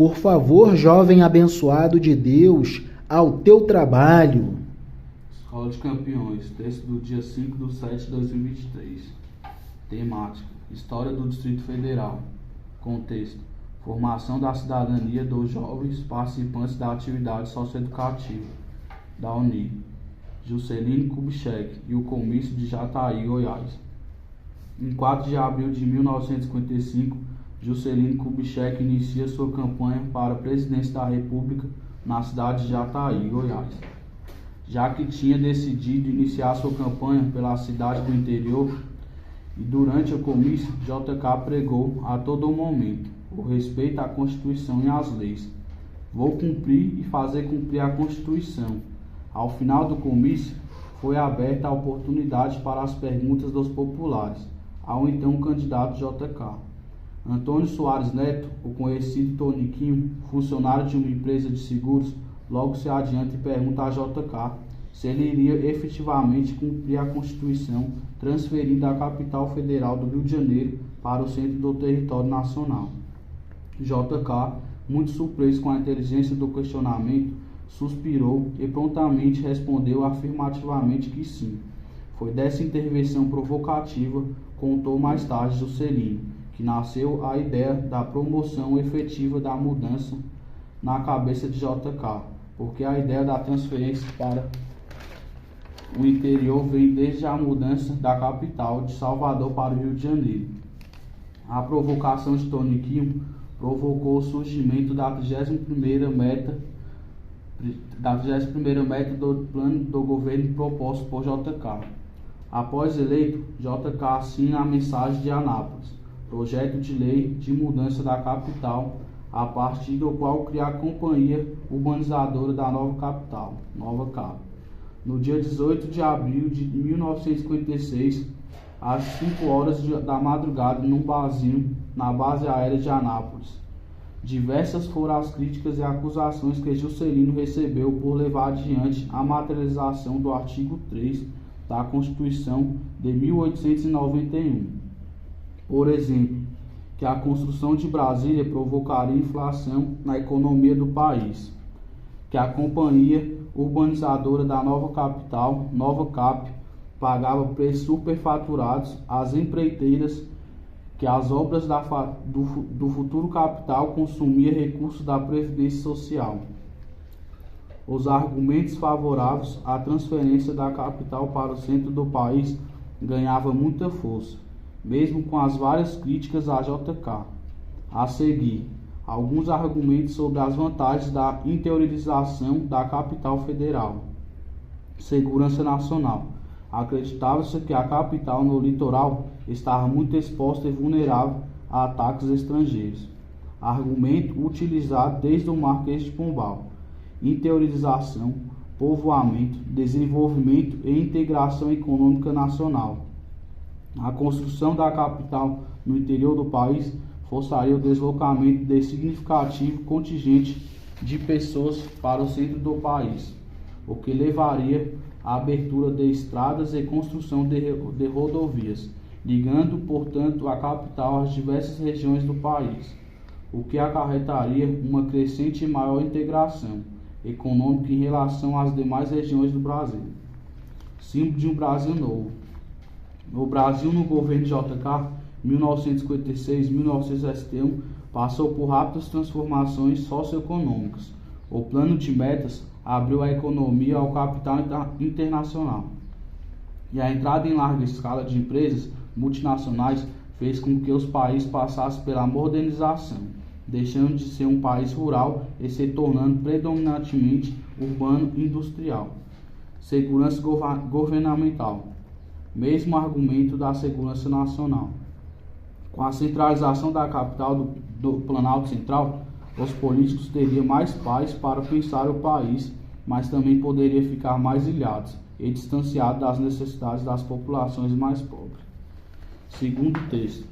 Por favor, jovem abençoado de Deus, ao teu trabalho. Escola de Campeões, texto do dia 5/7/2023. Temática: História do Distrito Federal. Contexto: formação da cidadania dos jovens participantes da atividade socioeducativa da UNI, Juscelino Kubitschek, e o comício de Jataí, Goiás. Em 4 de abril de 1955, Juscelino Kubitschek inicia sua campanha para a presidência da República na cidade de Jataí, Goiás. Já que tinha decidido iniciar sua campanha pela cidade do interior, e durante o comício, JK pregou a todo momento o respeito à Constituição e às leis. Vou cumprir e fazer cumprir a Constituição. Ao final do comício, foi aberta a oportunidade para as perguntas dos populares ao então candidato JK. Antônio Soares Neto, o conhecido Toniquinho, funcionário de uma empresa de seguros, logo se adianta e pergunta a JK se ele iria efetivamente cumprir a Constituição, transferindo a capital federal do Rio de Janeiro para o centro do território nacional. JK, muito surpreso com a inteligência do questionamento, suspirou e prontamente respondeu afirmativamente que sim. Foi dessa intervenção provocativa, contou mais tarde Juscelino, que nasceu a ideia da promoção efetiva da mudança na cabeça de JK, porque a ideia da transferência para o interior vem desde a mudança da capital de Salvador para o Rio de Janeiro. A provocação de Toniquinho provocou o surgimento da 31ª meta do plano do governo proposto por JK. Após eleito, JK assina a mensagem de Anápolis, projeto de lei de mudança da capital, a partir do qual cria a Companhia Urbanizadora da Nova Capital, Nova Cap. No dia 18 de abril de 1956, às 5 horas da madrugada, num barzinho na base aérea de Anápolis. Diversas foram as críticas e acusações que Juscelino recebeu por levar adiante a materialização do artigo 3 da Constituição de 1891. Por exemplo, que a construção de Brasília provocaria inflação na economia do país, que a Companhia Urbanizadora da Nova Capital, Nova Cap, pagava preços superfaturados às empreiteiras, que as obras do futuro capital consumiam recursos da Previdência Social. Os argumentos favoráveis à transferência da capital para o centro do país ganhavam muita força, mesmo com as várias críticas a JK. A seguir, alguns argumentos sobre as vantagens da interiorização da capital federal. Segurança nacional. Acreditava-se que a capital no litoral estava muito exposta e vulnerável a ataques estrangeiros. Argumento utilizado desde o Marquês de Pombal. Interiorização, povoamento, desenvolvimento e integração econômica nacional. A construção da capital no interior do país forçaria o deslocamento de significativo contingente de pessoas para o centro do país, o que levaria à abertura de estradas e construção de rodovias, ligando, portanto, a capital às diversas regiões do país, o que acarretaria uma crescente e maior integração econômica em relação às demais regiões do Brasil. Símbolo de um Brasil novo. O Brasil, no governo de JK, 1956-1961, passou por rápidas transformações socioeconômicas. O plano de metas abriu a economia ao capital internacional, e a entrada em larga escala de empresas multinacionais fez com que os países passassem pela modernização, deixando de ser um país rural e se tornando predominantemente urbano-industrial. Segurança governamental. Mesmo argumento da segurança nacional. Com a centralização da capital do Planalto Central, os políticos teriam mais paz para pensar o país, mas também poderiam ficar mais ilhados e distanciados das necessidades das populações mais pobres. Segundo texto.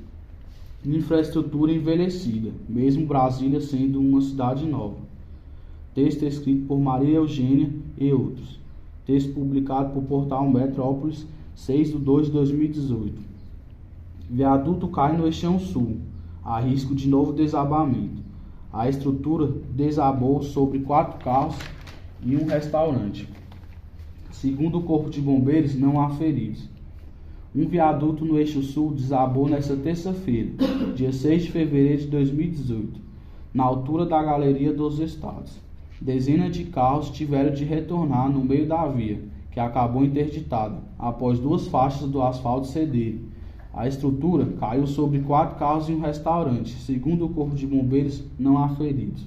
Infraestrutura envelhecida, mesmo Brasília sendo uma cidade nova. Texto escrito por Maria Eugênia e outros. Texto publicado por Portal Metrópolis, 6/2/2018. Viaduto cai no Eixão Sul, a risco de novo desabamento. A estrutura desabou sobre 4 carros e um restaurante. Segundo o Corpo de Bombeiros, não há feridos. Um viaduto no Eixo Sul desabou nesta terça-feira, dia 6 de fevereiro de 2018, na altura da Galeria dos Estados. Dezenas de carros tiveram de retornar no meio da via, que acabou interditada, após 2 faixas do asfalto cederem. A estrutura caiu sobre 4 carros e um restaurante. Segundo o Corpo de Bombeiros, não há feridos.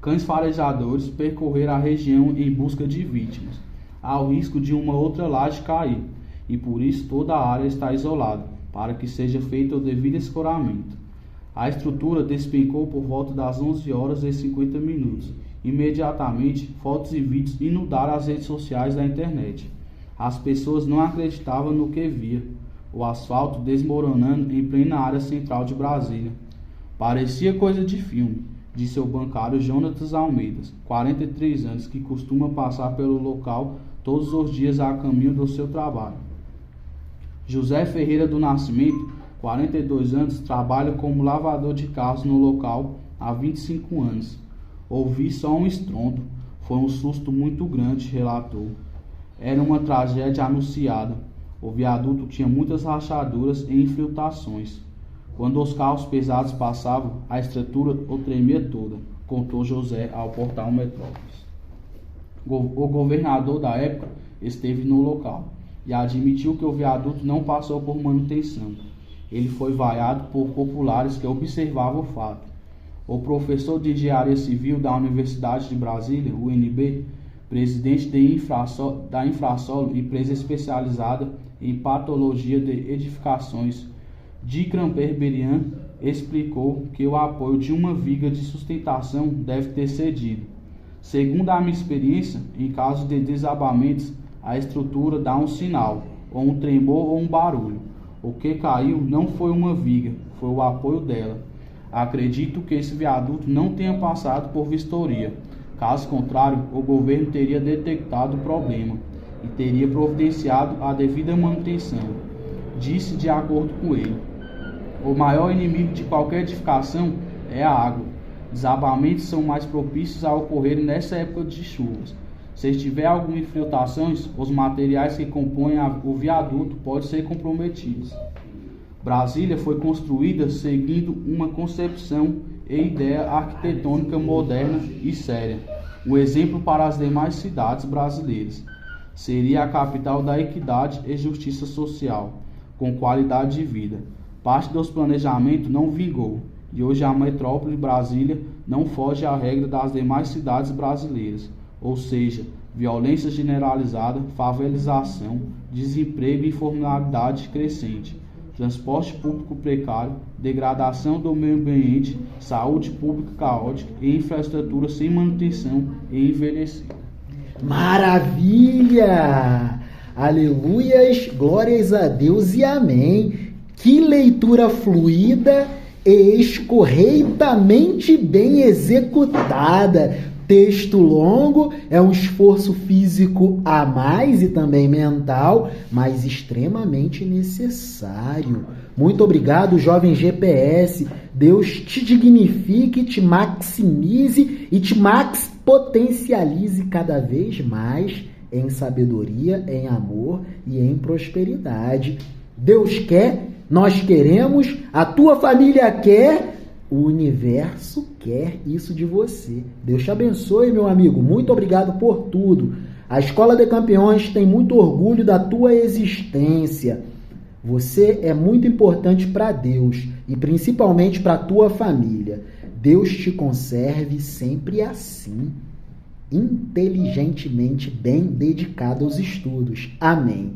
Cães farejadores percorreram a região em busca de vítimas. Há o risco de uma outra laje cair, e por isso toda a área está isolada, para que seja feito o devido escoramento. A estrutura despencou por volta das 11h50. Imediatamente, fotos e vídeos inundaram as redes sociais da internet. As pessoas não acreditavam no que via. O asfalto desmoronando em plena área central de Brasília. Parecia coisa de filme, disse o bancário Jonatas Almeida, 43 anos, que costuma passar pelo local todos os dias a caminho do seu trabalho. José Ferreira do Nascimento, 42 anos, trabalha como lavador de carros no local há 25 anos. Ouvi só um estrondo. Foi um susto muito grande, relatou. Era uma tragédia anunciada. O viaduto tinha muitas rachaduras e infiltrações. Quando os carros pesados passavam, a estrutura o tremia toda, contou José ao portal Metrópolis. O governador da época esteve no local e admitiu que o viaduto não passou por manutenção. Ele foi vaiado por populares que observavam o fato. O professor de Engenharia Civil da Universidade de Brasília, UNB, presidente da Infrasolo, empresa especializada em patologia de edificações, Dicran Berberian, explicou que o apoio de uma viga de sustentação deve ter cedido. Segundo a minha experiência, em caso de desabamentos, a estrutura dá um sinal, ou um tremor ou um barulho. O que caiu não foi uma viga, foi o apoio dela. Acredito que esse viaduto não tenha passado por vistoria. Caso contrário, o governo teria detectado o problema e teria providenciado a devida manutenção, disse de acordo com ele. O maior inimigo de qualquer edificação é a água. Desabamentos são mais propícios a ocorrerem nessa época de chuvas. Se tiver alguma infiltrações, os materiais que compõem o viaduto podem ser comprometidos. Brasília foi construída seguindo uma concepção e ideia arquitetônica moderna e séria. Um exemplo para as demais cidades brasileiras. Seria a capital da equidade e justiça social, com qualidade de vida. Parte dos planejamentos não vingou, e hoje a metrópole Brasília não foge à regra das demais cidades brasileiras, ou seja, violência generalizada, favelização, desemprego e informalidade crescente, transporte público precário, degradação do meio ambiente, saúde pública caótica e infraestrutura sem manutenção e envelhecida. Maravilha! Aleluias, glórias a Deus e amém. Que leitura fluida e escorreitamente bem executada. Texto longo, é um esforço físico a mais e também mental, mas extremamente necessário. Muito obrigado, jovem GPS. Deus te dignifique, te maximize e te potencialize cada vez mais em sabedoria, em amor e em prosperidade. Deus quer, nós queremos, a tua família quer, o universo quer isso de você. Deus te abençoe, meu amigo. Muito obrigado por tudo. A Escola de Campeões tem muito orgulho da tua existência. Você é muito importante para Deus e principalmente para a tua família. Deus te conserve sempre assim, inteligentemente bem dedicado aos estudos. Amém.